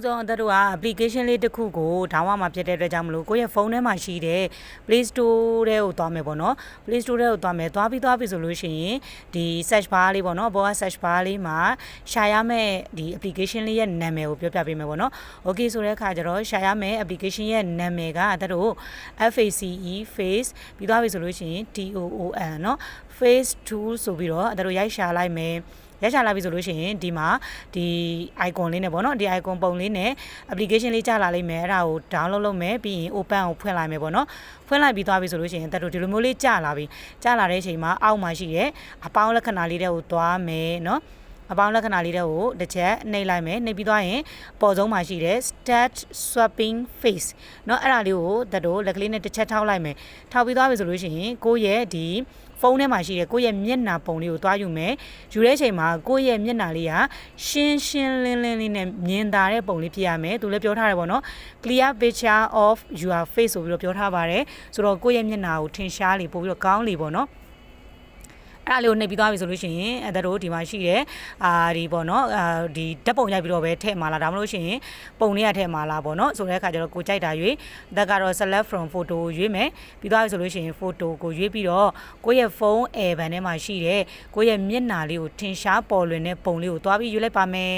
ဆုံးတို့က application လေးတစ်ခုကို download မှာဖြစ်တဲ့အတွက်ကြောင့်မလို့ကိုယ့်ရဲ့ဖုန်းထဲမှာရှိတဲ့ Play Store ထဲကိုသွားမယ်ပေါ့နော် Play Store ထဲကိုသွားမယ်သွားပြီဆိုလို့ရှိရင်ဒီ search bar လေးပေါ့နော်ဘောက search bar လေးမှာရှာရမယ့်ဒီ application လေးရဲ့နာမည်ကိုပြောပြပေးမယ်ပေါ့နော် okay ဆိုတဲ့အခါကျတော့ရှာရမယ့် application ရဲ့နာမည်ကတို့ FACE face ပြီးသွားပြီဆိုလို့ရှိရင် TOOL เนาะ face tool ဆိုပြီးတော့တို့ရိုက်ရှာလိုက်မယ်ရရှာလာပြီဆိုလို့ရှိရင်ဒီမှာဒီ icon လေးနဲ့ပေါ့နော်ဒီ icon ပုံလေးနဲ့ application လေးကြာလာလိမ့်မယ်အဲ့ဒါကို download လုပ်မယ်ပြီးရင် open ကိုဖွင့်လိုက်မယ်ပေါ့နော်ဖွင့်လိုက်ပြီးသွားပြီဆိုလို့ရှိရင်တို့ဒီလိုမျိုးလေးကြာလာပြီကြာလာတဲ့အချိန်မှာအောက်မှာရှိရဲ့အပေါင်းလက္ခဏာလေးတွေကိုသွားမယ်เนาะအပေါင်းလက္ခဏာလေးတွေကိုတစ်ချက်နှိပ်လိုက်မယ်နှိပ်ပြီးသွားရင်ပေါ်ဆုံးမှာရှိတဲ့ start swapping face เนาะအဲ့ဒါလေးကိုတို့လက်ကလေးနဲ့တစ်ချက်ထောက်လိုက်မယ်ထောက်ပြီးသွားပြီဆိုလို့ရှိရင်ကိုယ့်ရဲ့ဒီဖုန်းထဲမှာရှိတဲ့ကိုယ့်ရဲ့မျက်နှာပုံလေးကိုတွားယူမယ်ယူတဲ့အချိန်မှာကိုယ့်ရဲ့မျက်နှာလေးကရှင်းလင်းလေးနဲ့မြင်သာတဲ့ပုံလေးဖြစ်ရမယ်သူလည်းပြောထားတယ်ပေါ့နော် clear picture of your face ဆိုပြီးတော့ပြောထားပါတယ်ဆိုတော့ကိုယ့်ရဲ့မျက်နှာကိုထင်ရှားလေပို့ပြီးတော့ကောင်းလေပေါ့နော်အဲ့ဒါလေးကိုနှိပ်ပြီးသွားပြီဆိုလို့ရှိရင်တို့ဒီမှာရှိတယ်ဒီပေါ့နော်ဒီဓာတ်ပုံရိုက်ပြီးတော့ပဲထည့်မှာလားဒါမှမဟုတ်ရှင်ပုံလေးကထည့်မှာလားပေါ့နော်ဆိုတဲ့အခါကျတော့ကိုကြိုက်တာရွေးဒါကတော့ select from photo ရွေးမယ်ပြီးသွားပြီဆိုလို့ရှိရင် photo ကိုရွေးပြီးတော့ကိုယ့်ရဲ့ဖုန်း album ထဲမှာရှိတဲ့ကိုယ့်ရဲ့မျက်နှာလေးကိုထင်ရှားပေါ်လွင်တဲ့ပုံလေးကိုတွားပြီးရွေးလိုက်ပါမယ်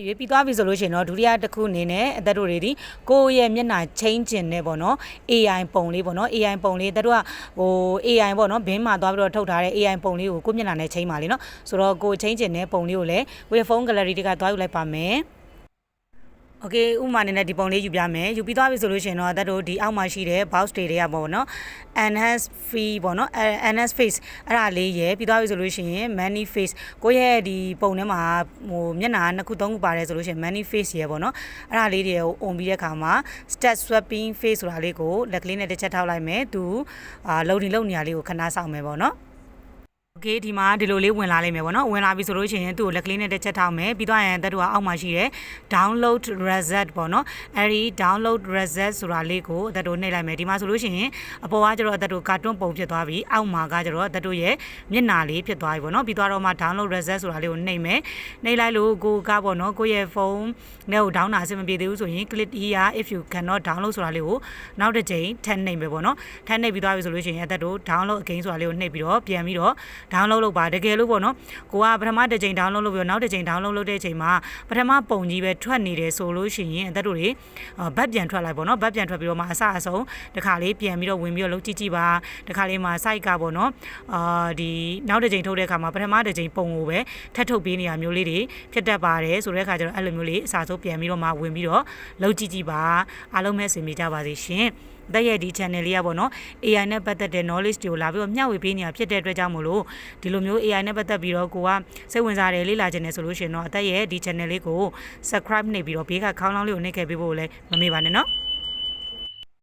ရွေးပြီးသွားပြီဆိုလို့ရှိရင်တော့ဒုတိယတစ်ခုအနေနဲ့တို့တွေဒီကိုယ့်ရဲ့မျက်နှာချင်းကျင်နေပေါ့နော် AI ပုံလေးပေါ့နော် AI ပုံလေးတို့ကAI ပေါ့နော်ဘင်းမှာသွားပြီးတော့ထုတ်ထားတဲ့ AI ပုံလေးကိုကိုယ့်မျက်နှာနဲ့ချင်းပါလေနော်ဆိုတော့ကိုချင်းကျင်တဲ့ပုံလေးကိုလည်းကိုယ့်ရဲ့ဖုန်း gallery တွေကသွားယူလိုက်ပါမယ်โอเคဥမာနဲ့ဒီပုံလေးယူပြမယ်ယူပြီးသွားပြီဆိုလို့ရှိရင်တော့တို့ဒီအောက်မှာရှိတဲ့ box တွေကပေါ့နော် enhance fee ပေါ့နော် enhance face အဲ့ဒါလေးရယ်ပြီးသွားပြီဆိုလို့ရှိရင် many face ကိုယ့်ရဲ့ဒီပုံထဲမှာမျက်နှာနှစ်ခုသုံးခုပါတယ်ဆိုလို့ရှိရင် many face ရယ်ပေါ့နော်အဲ့ဒါလေးတွေကိုအုံပြီးတဲ့အခါမှာ start swapping face ဆိုတာလေးကိုလက်ကလေးနဲ့တစ်ချက်ထောက်လိုက်မယ်သူloading လုပ်နေရလေးကိုခဏစောင့်မယ်ပေါ့နော်โอเคဒီမှာဒီလိုလေးဝင်လာလိမ့်မယ်ပေါ့နော်ဝင်လာပြီဆိုလို့ရှိရင်သူ့ကိုလက်ကလေးနဲ့တစ်ချက်ထောက်မယ်ပြီးတော့ရင်တို့ကအောက်မှာရှိတယ် download result ပေါ့နော်အဲဒီ download result ဆိုတာလေးကိုတို့နှိပ်လိုက်မယ်ဒီမှာဆိုလို့ရှိရင်အပေါ်ကကျတော့တို့ကာတွန်းပုံဖြစ်သွားပြီအောက်မှာကကျတော့တို့ရဲ့မျက်နှာလေးဖြစ်သွားပြီပေါ့နော်ပြီးတော့မှ download result ဆိုတာလေးကိုနှိပ်မယ်နှိပ်လိုက်လို့ကိုကပေါ့နော်ကိုရဲ့ဖုန်းနဲ့ကို down တာအဆင်မပြေသေးဘူးဆိုရင် click here if you cannot download ဆိုတာလေးကိုနောက်တစ်ချိန်ထပ်နှိပ်မယ်ပေါ့နော်ထပ်နှိပ်ပြီးသွားပြီဆိုလို့ရှိရင်တို့ download again ဆိုတာလေးကိုနှိပ်ပြီးတော့ပြန်ပြီးတော့download လုပ်ပါတကယ်လို့ပေါ့နော်ကိုကပထမတစ်ချိန် download လုပ်ပြီးတော့နောက်တစ်ချိန် download လုပ်တဲ့အချိန်မှာပထမပုံကြီးပဲထွက်နေတယ်ဆိုလို့ရှိရင်တို့တွေဘတ်ပြန်ထွက်လိုက်ပေါ့နော်ဘတ်ပြန်ထွက်ပြီးတော့မှအစအဆုံးတစ်ခါလေးပြန်ပြီးတော့ဝင်ပြီးတော့လုပ်ကြည့်ပါတစ်ခါလေးမှာ site ကပေါ့နော်ဒီနောက်တစ်ချိန်ထုတ်တဲ့အခါမှာပထမတစ်ချိန်ပုံကိုပဲထပ်ထုတ်ပေးနေတာမျိုးလေးတွေဖြစ်တတ်ပါတယ်ဆိုတဲ့အခါကျတော့အဲ့လိုမျိုးလေးအစဆုံးပြန်ပြီးတော့မှဝင်ပြီးတော့လုပ်ကြည့်ပါအားလုံးပဲအဆင်ပြေကြပါစေရှင်တဲ့ရဲ့ဒီ channel လေးကပေါ့နော် AI နဲ့ပတ်သက်တဲ့ knowledge တွေကိုလာပြီးတော့မျှဝေပေးနေတာဖြစ်တဲ့အတွက်ကြောင့်မို့လို့ဒီလိုမျိုး AI နဲ့ပတ်သက်ပြီးတော့ကိုကစိတ်ဝင်စားတယ်လေ့လာခြင်းနဲ့ဆိုလို့ရှိရင်တော့အသက်ရဲ့ဒီ channel လေးကို subscribe နှိပ်ပြီးတော့ဘေးကခေါင်းလောင်းလေးကိုနှိပ်ခဲ့ပေးဖို့လည်းမမေ့ပါနဲ့နော်